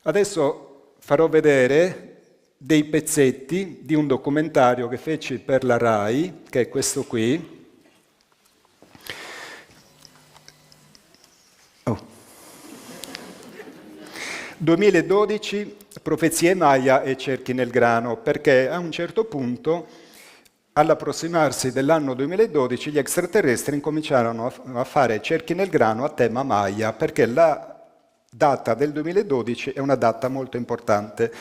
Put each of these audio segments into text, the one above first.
Adesso farò vedere dei pezzetti di un documentario che feci per la RAI, che è questo qui. 2012, profezie Maya e cerchi nel grano, perché a un certo punto, all'approssimarsi dell'anno 2012, gli extraterrestri incominciarono a fare cerchi nel grano a tema Maya, perché la data del 2012 è una data molto importante.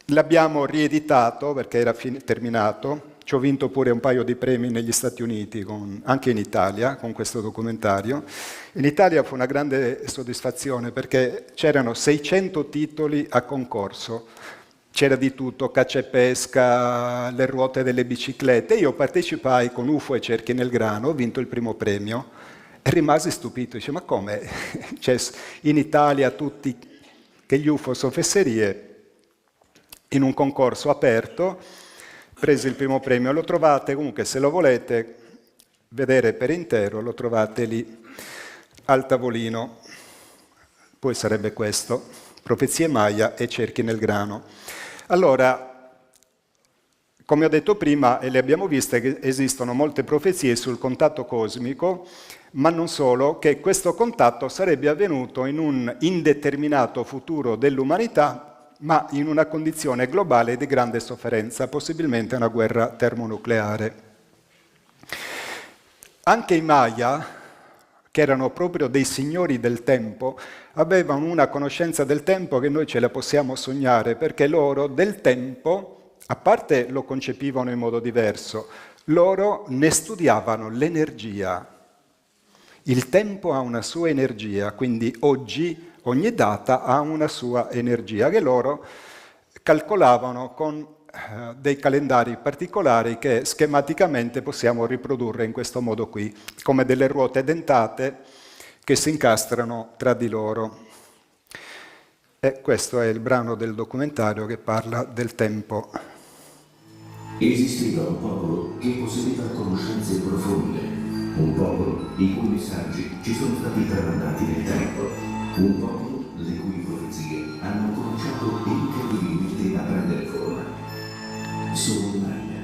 L'abbiamo rieditato perché era terminato, ci ho vinto pure un paio di premi negli Stati Uniti, anche in Italia, con questo documentario. In Italia fu una grande soddisfazione perché c'erano 600 titoli a concorso, c'era di tutto, caccia e pesca, le ruote delle biciclette. Io partecipai con UFO e cerchi nel grano, ho vinto il primo premio e rimasi stupito, dice ma come? Cioè, in Italia tutti che gli UFO sono fesserie, in un concorso aperto, presi il primo premio, lo trovate comunque, se lo volete vedere per intero, lo trovate lì al tavolino, poi sarebbe questo, profezie Maya e cerchi nel grano. Allora, come ho detto prima, e le abbiamo viste, che esistono molte profezie sul contatto cosmico, ma non solo, che questo contatto sarebbe avvenuto in un indeterminato futuro dell'umanità, ma in una condizione globale di grande sofferenza, possibilmente una guerra termonucleare. Anche i Maya, che erano proprio dei signori del tempo, avevano una conoscenza del tempo che noi ce la possiamo sognare, perché loro del tempo, a parte lo concepivano in modo diverso, loro ne studiavano l'energia. Il tempo ha una sua energia, quindi ogni data ha una sua energia che loro calcolavano con dei calendari particolari che schematicamente possiamo riprodurre in questo modo qui, come delle ruote dentate che si incastrano tra di loro. E questo è il brano del documentario che parla del tempo. Esisteva un popolo che possedeva conoscenze profonde, un popolo i cui messaggi ci sono stati tramandati nel tempo, un popolo le cui profezie hanno cominciato incredibilmente a prendere forma. Sono i Maya.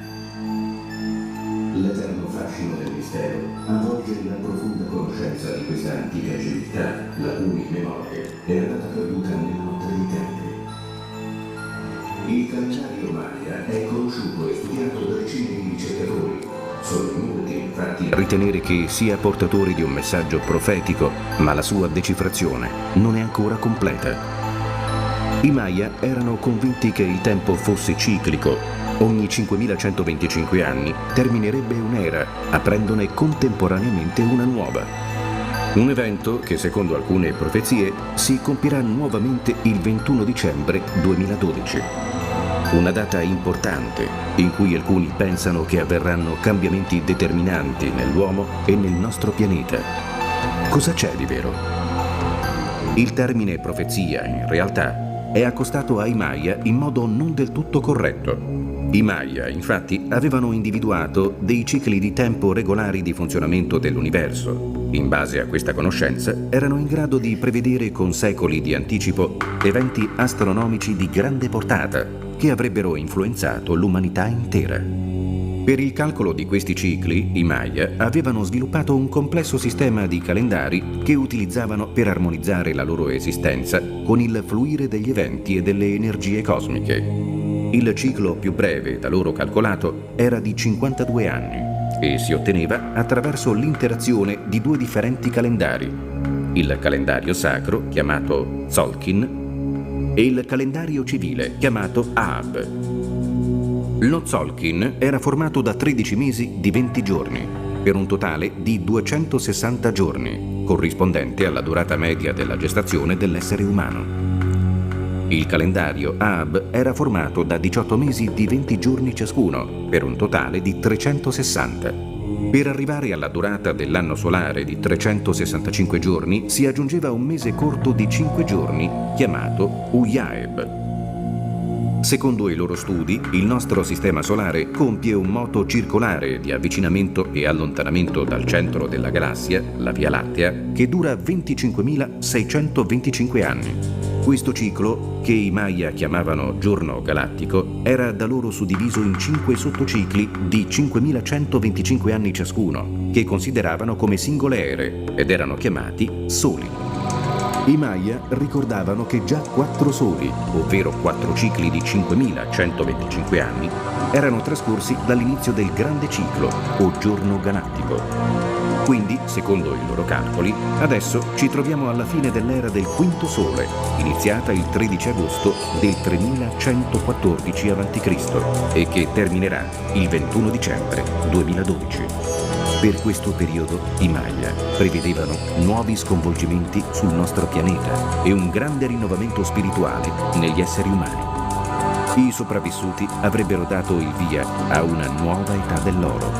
L'eterno fascino del mistero avvolge la profonda conoscenza di questa antica civiltà, la cui memoria è andata perduta nella notte dei tempi. Il calendario Maya è conosciuto e studiato da decine di ricercatori. Sono molti, infatti, a ritenere che sia portatore di un messaggio profetico, ma la sua decifrazione non è ancora completa. I Maya erano convinti che il tempo fosse ciclico. Ogni 5125 anni terminerebbe un'era, aprendone contemporaneamente una nuova. Un evento che, secondo alcune profezie, si compirà nuovamente il 21 dicembre 2012. Una data importante in cui alcuni pensano che avverranno cambiamenti determinanti nell'uomo e nel nostro pianeta. Cosa c'è di vero? Il termine profezia, in realtà, è accostato ai Maya in modo non del tutto corretto. I Maya, infatti, avevano individuato dei cicli di tempo regolari di funzionamento dell'universo. In base a questa conoscenza, erano in grado di prevedere con secoli di anticipo eventi astronomici di grande portata che avrebbero influenzato l'umanità intera. Per il calcolo di questi cicli, i Maya avevano sviluppato un complesso sistema di calendari che utilizzavano per armonizzare la loro esistenza con il fluire degli eventi e delle energie cosmiche. Il ciclo più breve da loro calcolato era di 52 anni e si otteneva attraverso l'interazione di due differenti calendari, il calendario sacro, chiamato Tzolk'in, e il calendario civile, chiamato Ab. Lo Tzolk'in era formato da 13 mesi di 20 giorni, per un totale di 260 giorni, corrispondente alla durata media della gestazione dell'essere umano. Il calendario Ab era formato da 18 mesi di 20 giorni ciascuno, per un totale di 360. Per arrivare alla durata dell'anno solare di 365 giorni si aggiungeva un mese corto di 5 giorni, chiamato Uyaeb. Secondo i loro studi, il nostro sistema solare compie un moto circolare di avvicinamento e allontanamento dal centro della galassia, la Via Lattea, che dura 25.625 anni. Questo ciclo, che i Maya chiamavano giorno galattico, era da loro suddiviso in 5 sottocicli di 5.125 anni ciascuno, che consideravano come singole ere ed erano chiamati soli. I Maya ricordavano che già 4 soli, ovvero 4 cicli di 5.125 anni, erano trascorsi dall'inizio del grande ciclo o giorno galattico. Quindi, secondo i loro calcoli, adesso ci troviamo alla fine dell'era del quinto sole, iniziata il 13 agosto del 3114 a.C. e che terminerà il 21 dicembre 2012. Per questo periodo i Maya prevedevano nuovi sconvolgimenti sul nostro pianeta e un grande rinnovamento spirituale negli esseri umani. I sopravvissuti avrebbero dato il via a una nuova età dell'oro.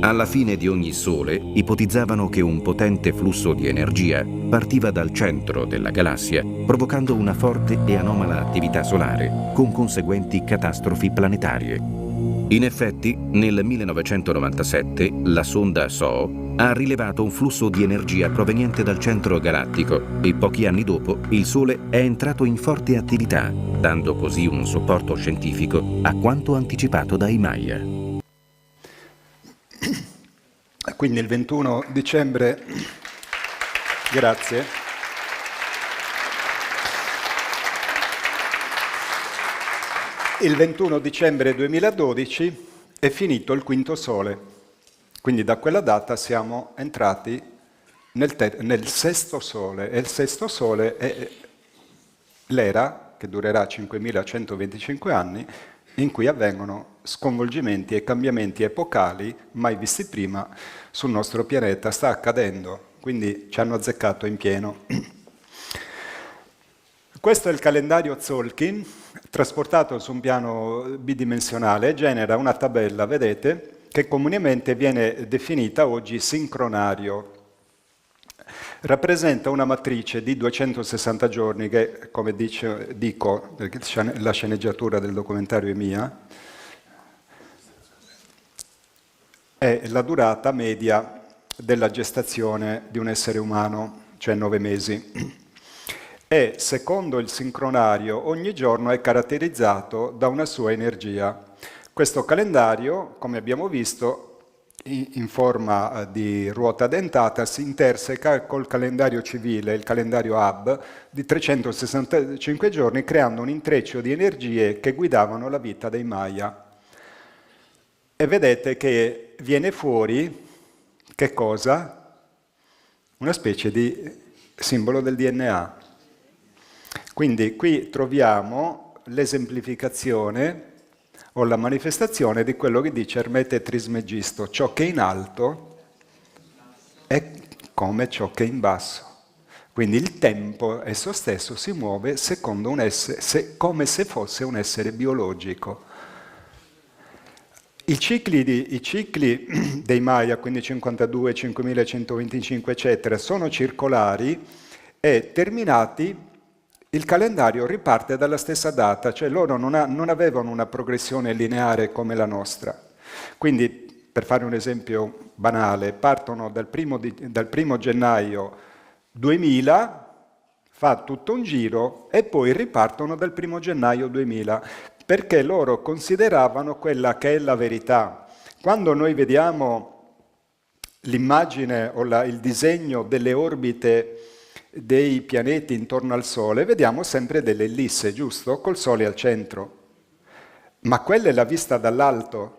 Alla fine di ogni sole ipotizzavano che un potente flusso di energia partiva dal centro della galassia, provocando una forte e anomala attività solare, con conseguenti catastrofi planetarie. In effetti, nel 1997, la sonda SOO ha rilevato un flusso di energia proveniente dal centro galattico e pochi anni dopo il Sole è entrato in forte attività, dando così un supporto scientifico a quanto anticipato dai Maya. Quindi il 21 dicembre, grazie. Il 21 dicembre 2012 è finito il quinto sole, quindi da quella data siamo entrati nel sesto sole, e il sesto sole è l'era, che durerà 5.125 anni, in cui avvengono sconvolgimenti e cambiamenti epocali mai visti prima sul nostro pianeta. Sta accadendo, quindi ci hanno azzeccato in pieno. Questo è il calendario Tzolk'in, trasportato su un piano bidimensionale, genera una tabella, vedete, che comunemente viene definita oggi sincronario. Rappresenta una matrice di 260 giorni che, come dico, perché la sceneggiatura del documentario è mia, è la durata media della gestazione di un essere umano, cioè 9 mesi. E, secondo il sincronario, ogni giorno è caratterizzato da una sua energia. Questo calendario, come abbiamo visto, in forma di ruota dentata, si interseca col calendario civile, il calendario Ab, di 365 giorni, creando un intreccio di energie che guidavano la vita dei Maya. E vedete che viene fuori, che cosa? Una specie di simbolo del DNA. Quindi qui troviamo l'esemplificazione o la manifestazione di quello che dice Ermete Trismegisto: ciò che è in alto è come ciò che è in basso. Quindi il tempo esso stesso si muove secondo come se fosse un essere biologico. I cicli dei Maya, quindi 52, 5125, eccetera, sono circolari e terminati il calendario riparte dalla stessa data, cioè loro non avevano una progressione lineare come la nostra. Quindi, per fare un esempio banale, partono dal primo gennaio 2000, fa tutto un giro e poi ripartono dal 1 gennaio 2000, perché loro consideravano quella che è la verità. Quando noi vediamo l'immagine o il disegno delle orbite dei pianeti intorno al Sole, vediamo sempre delle ellisse, giusto? Col Sole al centro. Ma quella è la vista dall'alto.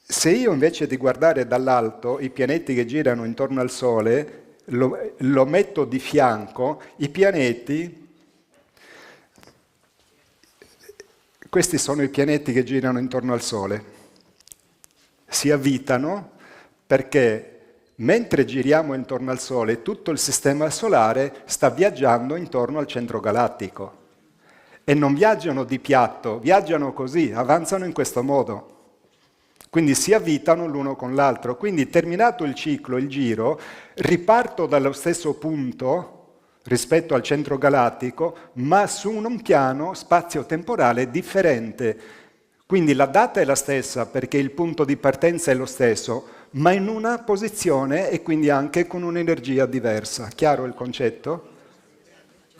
Se io invece di guardare dall'alto i pianeti che girano intorno al Sole, lo metto di fianco, i pianeti, questi sono i pianeti che girano intorno al Sole, si avvitano perché mentre giriamo intorno al Sole, tutto il sistema solare sta viaggiando intorno al centro galattico. E non viaggiano di piatto, viaggiano così, avanzano in questo modo. Quindi si avvitano l'uno con l'altro. Quindi terminato il ciclo, il giro, riparto dallo stesso punto, rispetto al centro galattico, ma su un piano spazio-temporale differente. Quindi la data è la stessa perché il punto di partenza è lo stesso, ma in una posizione e quindi anche con un'energia diversa. Chiaro il concetto?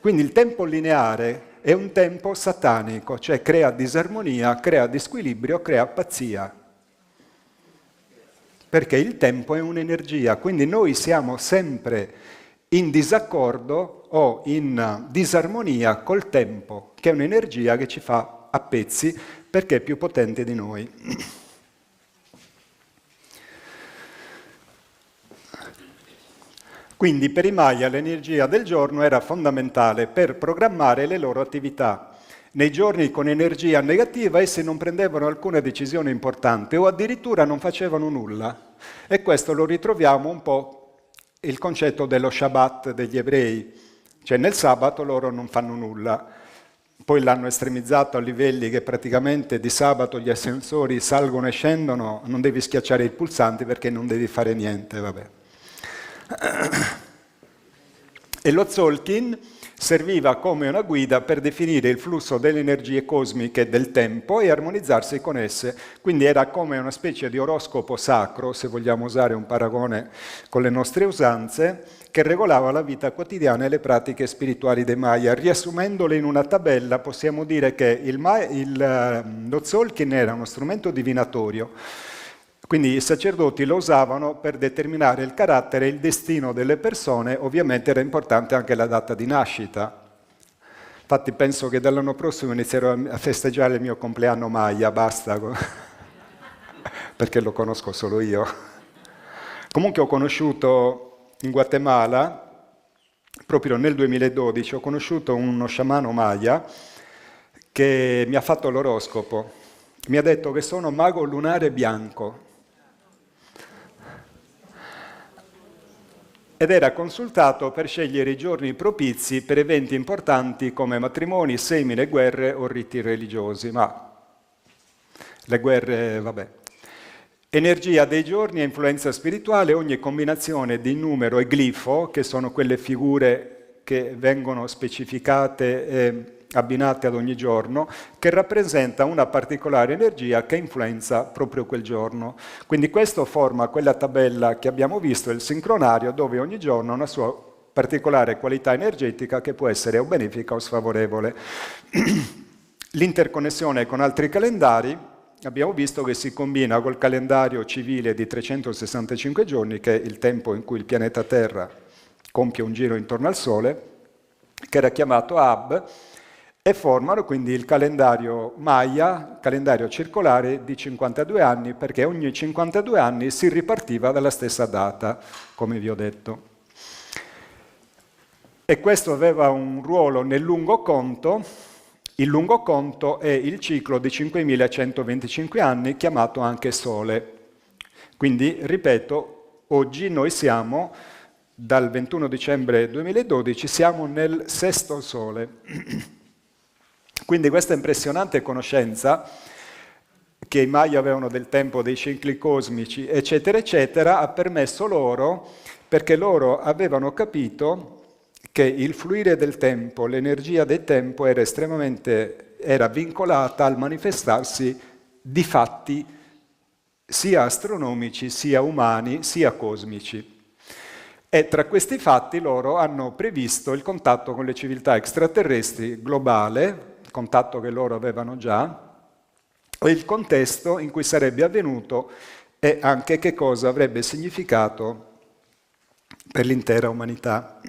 Quindi il tempo lineare è un tempo satanico, cioè crea disarmonia, crea disquilibrio, crea pazzia. Perché il tempo è un'energia, quindi noi siamo sempre in disaccordo o in disarmonia col tempo, che è un'energia che ci fa a pezzi perché è più potente di noi. Quindi per i Maya l'energia del giorno era fondamentale per programmare le loro attività. Nei giorni con energia negativa essi non prendevano alcuna decisione importante o addirittura non facevano nulla. E questo lo ritroviamo un po' il concetto dello Shabbat degli ebrei, cioè nel sabato loro non fanno nulla. Poi l'hanno estremizzato a livelli che praticamente di sabato gli ascensori salgono e scendono, non devi schiacciare i pulsanti perché non devi fare niente, vabbè. E lo Tzolk'in serviva come una guida per definire il flusso delle energie cosmiche del tempo e armonizzarsi con esse. Quindi era come una specie di oroscopo sacro, se vogliamo usare un paragone con le nostre usanze, che regolava la vita quotidiana e le pratiche spirituali dei Maya. Riassumendole in una tabella, possiamo dire che lo Tzolk'in era uno strumento divinatorio. Quindi i sacerdoti lo usavano per determinare il carattere e il destino delle persone, ovviamente era importante anche la data di nascita. Infatti penso che dall'anno prossimo inizierò a festeggiare il mio compleanno Maya, basta, perché lo conosco solo io. Comunque ho conosciuto in Guatemala, proprio nel 2012, ho conosciuto uno sciamano Maya che mi ha fatto l'oroscopo. Mi ha detto che sono mago lunare bianco. Ed era consultato per scegliere i giorni propizi per eventi importanti come matrimoni, semine, guerre o riti religiosi. Ma le guerre, vabbè. Energia dei giorni e influenza spirituale, ogni combinazione di numero e glifo, che sono quelle figure che vengono specificate e abbinate ad ogni giorno, che rappresenta una particolare energia che influenza proprio quel giorno. Quindi questo forma quella tabella che abbiamo visto, il sincronario, dove ogni giorno ha una sua particolare qualità energetica che può essere o benefica o sfavorevole. L'interconnessione con altri calendari, abbiamo visto che si combina col calendario civile di 365 giorni, che è il tempo in cui il pianeta Terra compie un giro intorno al Sole, che era chiamato Ab, e formano quindi il calendario Maya, calendario circolare di 52 anni, perché ogni 52 anni si ripartiva dalla stessa data, come vi ho detto. E questo aveva un ruolo nel lungo conto. Il lungo conto è il ciclo di 5125 anni, chiamato anche Sole. Quindi, ripeto, oggi noi siamo, dal 21 dicembre 2012, siamo nel sesto Sole. Quindi questa impressionante conoscenza che i Maya avevano del tempo, dei cicli cosmici, eccetera, eccetera, ha permesso loro, perché loro avevano capito che il fluire del tempo, l'energia del tempo era vincolata al manifestarsi di fatti sia astronomici, sia umani, sia cosmici. E tra questi fatti loro hanno previsto il contatto con le civiltà extraterrestri globale, contatto che loro avevano già, e il contesto in cui sarebbe avvenuto e anche che cosa avrebbe significato per l'intera umanità.